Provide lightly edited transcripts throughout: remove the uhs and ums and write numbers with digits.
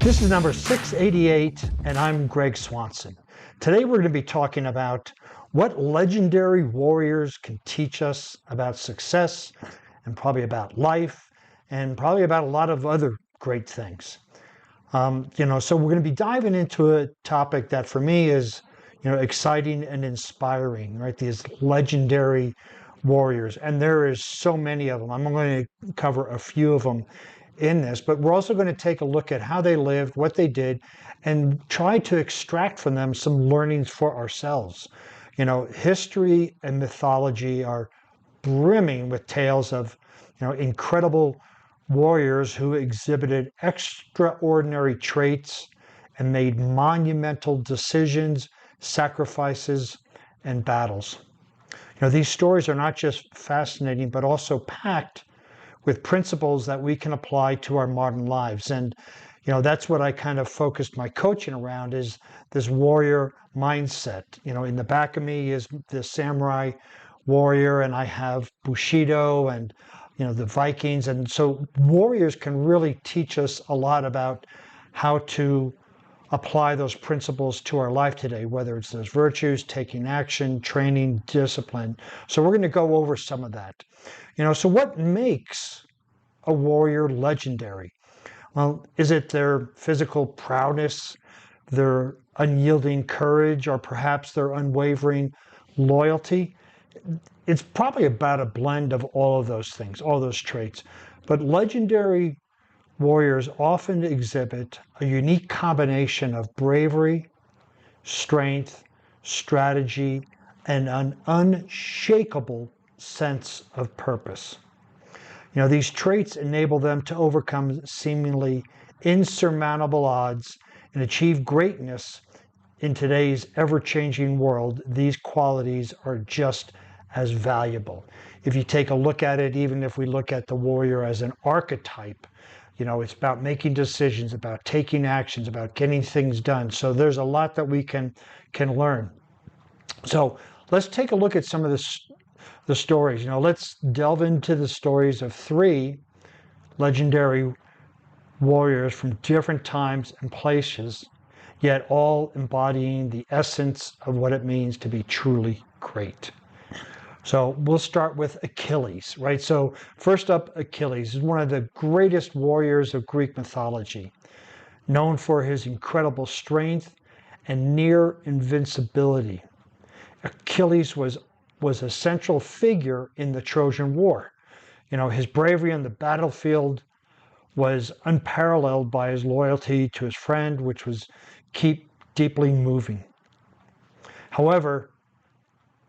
This is number 688, and I'm Greg Swanson. Today we're going to be talking about what legendary warriors can teach us about success and probably about life and probably about a lot of other great things. So we're going to be diving into a topic that for me is, exciting and inspiring, right? These legendary warriors, and there is so many of them. I'm going to cover a few of them in this, but we're also going to take a look at how they lived, what they did, and try to extract from them some learnings for ourselves. History and mythology are brimming with tales of, incredible warriors who exhibited extraordinary traits and made monumental decisions, sacrifices, and battles. These stories are not just fascinating, but also packed with principles that we can apply to our modern lives. And, that's what I kind of focused my coaching around, is this warrior mindset. In the back of me is the samurai warrior, and I have Bushido and, the Vikings. And so warriors can really teach us a lot about how to apply those principles to our life today, whether it's those virtues, taking action, training, discipline. So we're going to go over some of that. So what makes a warrior legendary? Well, is it their physical prowess, their unyielding courage, or perhaps their unwavering loyalty? It's probably about a blend of all of those things, all those traits. But legendary warriors often exhibit a unique combination of bravery, strength, strategy, and an unshakable sense of purpose. These traits enable them to overcome seemingly insurmountable odds and achieve greatness in today's ever-changing world. These qualities are just as valuable. If you take a look at it, even if we look at the warrior as an archetype, it's about making decisions, about taking actions, about getting things done. So there's a lot that we can learn. So let's take a look at some of the stories. Let's delve into the stories of three legendary warriors from different times and places, yet all embodying the essence of what it means to be truly great. So we'll start with Achilles, right? So first up, Achilles is one of the greatest warriors of Greek mythology, known for his incredible strength and near invincibility. Achilles was a central figure in the Trojan War. His bravery on the battlefield was unparalleled by his loyalty to his friend, which was deeply moving. However,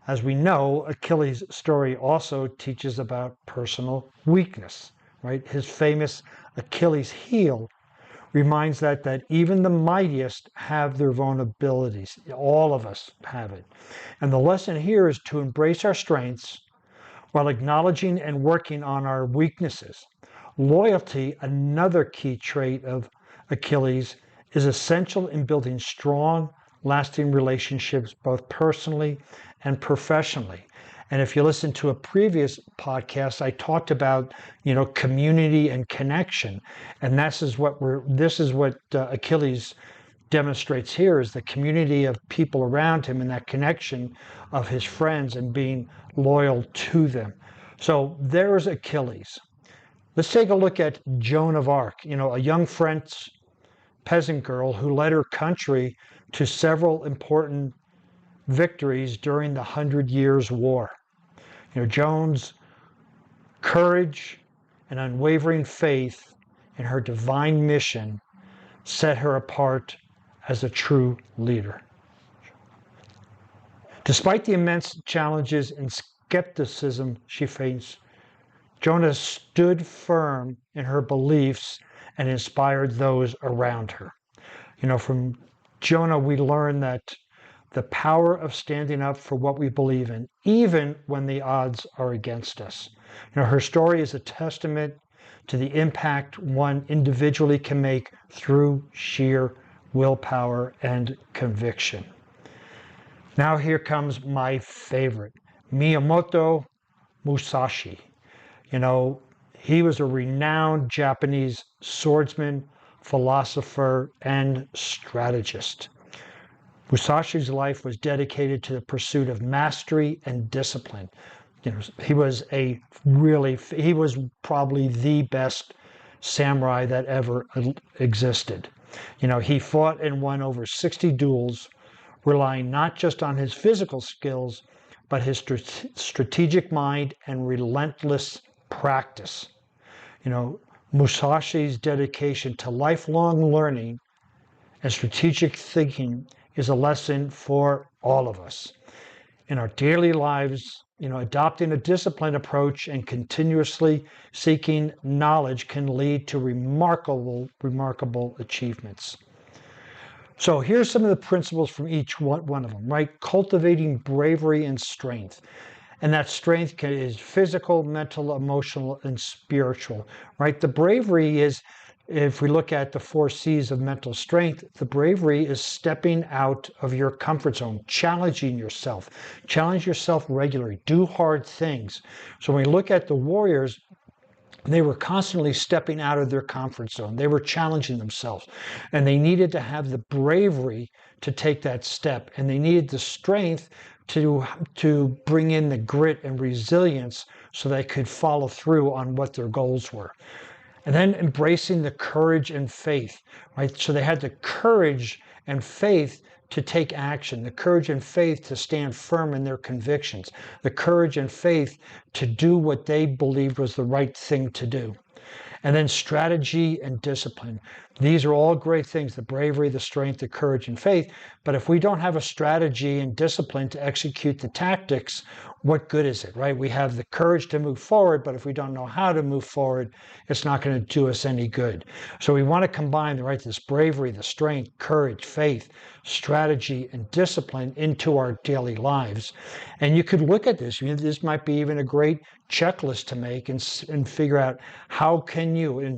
as we know, Achilles' story also teaches about personal weakness, right? His famous Achilles heel reminds that even the mightiest have their vulnerabilities. All of us have it. And the lesson here is to embrace our strengths while acknowledging and working on our weaknesses. Loyalty, another key trait of Achilles, is essential in building strong, lasting relationships, both personally and professionally. And if you listen to a previous podcast, I talked about, community and connection. And this is what Achilles demonstrates here, is the community of people around him and that connection of his friends and being loyal to them. So there's Achilles. Let's take a look at Joan of Arc, a young French peasant girl who led her country to several important victories during the 100 Years' War. Joan's courage and unwavering faith in her divine mission set her apart as a true leader. Despite the immense challenges and skepticism she faced, Joan stood firm in her beliefs and inspired those around her. From Jonah, we learn that the power of standing up for what we believe in, even when the odds are against us. Her story is a testament to the impact one individually can make through sheer willpower and conviction. Now here comes my favorite, Miyamoto Musashi. He was a renowned Japanese swordsman, philosopher, and strategist. Musashi's life was dedicated to the pursuit of mastery and discipline. He was probably the best samurai that ever existed. He fought and won over 60 duels, relying not just on his physical skills, but his strategic mind and relentless practice. Musashi's dedication to lifelong learning and strategic thinking is a lesson for all of us. In our daily lives, adopting a disciplined approach and continuously seeking knowledge can lead to remarkable achievements. So here's some of the principles from each one of them, right? Cultivating bravery and strength. And that strength is physical, mental, emotional, and spiritual, right? The bravery is, if we look at the 4 C's of mental strength, the bravery is stepping out of your comfort zone, challenging yourself. Challenge yourself regularly. Do hard things. So when we look at the warriors, they were constantly stepping out of their comfort zone. They were challenging themselves. And they needed to have the bravery to take that step. And they needed the strength to bring in the grit and resilience so they could follow through on what their goals were. And then embracing the courage and faith, right? So they had the courage and faith to take action, the courage and faith to stand firm in their convictions, the courage and faith to do what they believed was the right thing to do. And then strategy and discipline. These are all great things, the bravery, the strength, the courage, and faith. But if we don't have a strategy and discipline to execute the tactics, what good is it, right? We have the courage to move forward, but if we don't know how to move forward, it's not going to do us any good. So we want to combine, right, this bravery, the strength, courage, faith, strategy, and discipline into our daily lives. And you could look at this. This might be even a great checklist to make and figure out how can you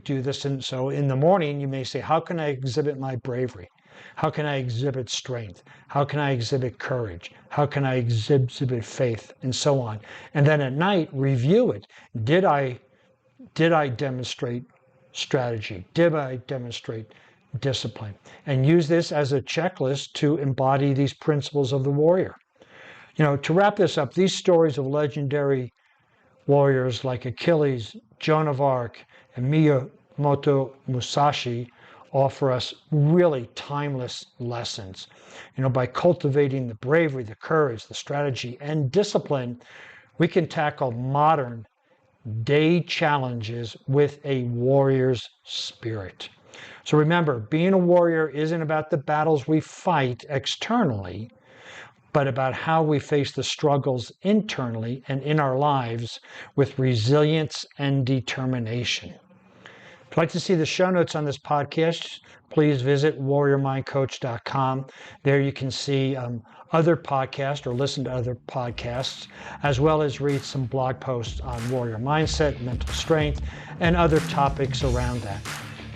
do this. And so in the morning, you may say, how can I exhibit my bravery? How can I exhibit strength? How can I exhibit courage? How can I exhibit faith? And so on. And then at night, review it. Did I demonstrate strategy? Did I demonstrate discipline? And use this as a checklist to embody these principles of the warrior. To wrap this up, these stories of legendary warriors like Achilles, Joan of Arc, and Miyamoto Musashi offer us really timeless lessons. By cultivating the bravery, the courage, the strategy, and discipline, we can tackle modern day challenges with a warrior's spirit. So remember, being a warrior isn't about the battles we fight externally, but about how we face the struggles internally and in our lives with resilience and determination. If you'd like to see the show notes on this podcast, please visit warriormindcoach.com. There you can see other podcasts or listen to other podcasts, as well as read some blog posts on warrior mindset, mental strength, and other topics around that.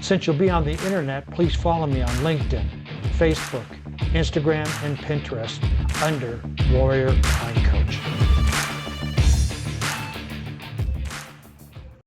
Since you'll be on the internet, please follow me on LinkedIn, Facebook, Instagram, and Pinterest under Warrior Mind Coach.